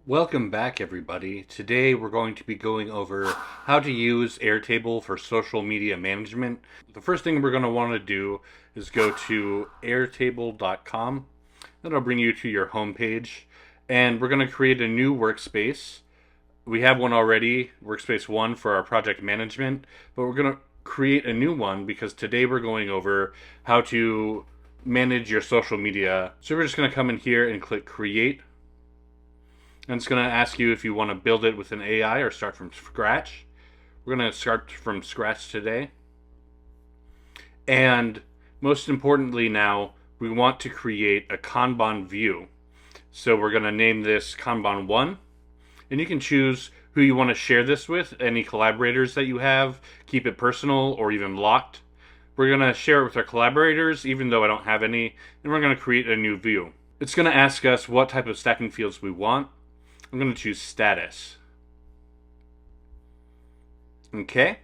Welcome back, everybody. Today we're going to be going over how to use Airtable for social media management. The first thing we're going to want to do is go to airtable.com. That'll bring you to your homepage, and we're going to create a new workspace. We have one already, workspace 1 for our project management, but we're going to create a new one because today we're going over how to manage your social media. So we're just going to come in here and click create. And it's going to ask you if you want to build it with an AI or start from scratch. We're going to start from scratch today. And most importantly now, we want to create a Kanban view. So we're going to name this Kanban 1. And you can choose who you want to share this with, any collaborators that you have, keep it personal or even locked. We're going to share it with our collaborators, even though I don't have any, and we're going to create a new view. It's going to ask us what type of stacking fields we want. I'm going to choose status. Okay.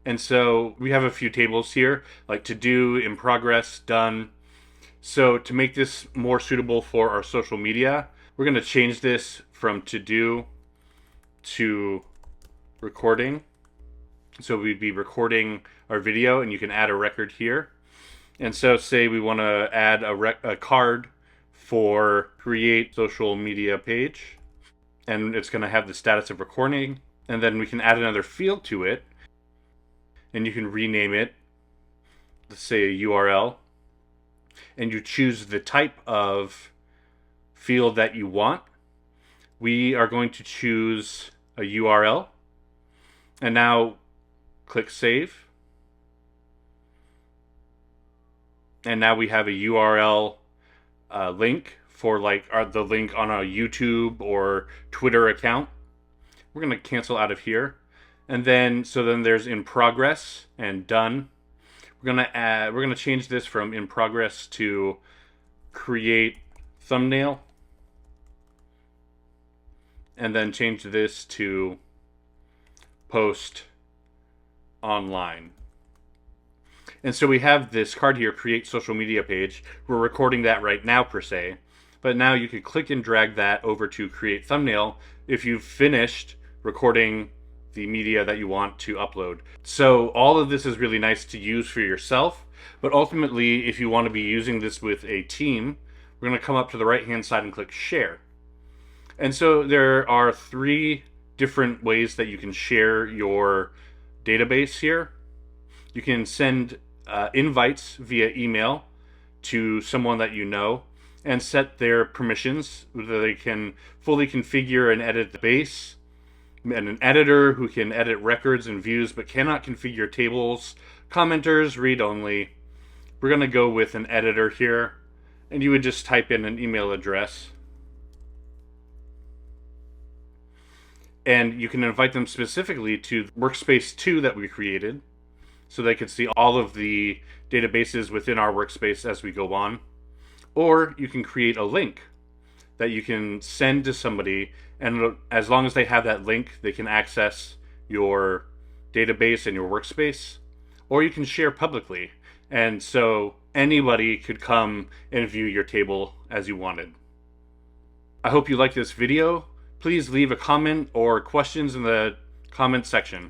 And so we have a few tables here, like to do, in progress, done. So to make this more suitable for our social media, we're going to change this from to do to recording. So we'd be recording our video, and you can add a record here. And so say we want to add a card for create social media page. And it's going to have the status of recording, and then we can add another field to it, and you can rename it, let's say a URL, and you choose the type of field that you want. We are going to choose a URL, and now click save, and now we have a URL link for like the link on a YouTube or Twitter account. We're going to cancel out of here. And then, so then there's in progress and done. We're going to change this from in progress to create thumbnail. And then change this to post online. And so we have this card here, create social media page. We're recording that right now per se. But now you could click and drag that over to create thumbnail if you've finished recording the media that you want to upload. So all of this is really nice to use for yourself, but ultimately if you want to be using this with a team, we're going to come up to the right hand side and click share. And so there are 3 different ways that you can share your database here. You can send invites via email to someone that you know, and set their permissions so they can fully configure and edit the base, and an editor who can edit records and views but cannot configure tables, commenters, read only. We're going to go with an editor here, and you would just type in an email address. And you can invite them specifically to workspace 2 that we created, so they could see all of the databases within our workspace as we go on. Or you can create a link that you can send to somebody, and as long as they have that link, they can access your database and your workspace. Or you can share publicly, and so anybody could come and view your table as you wanted. I hope you liked this video. Please leave a comment or questions in the comment section.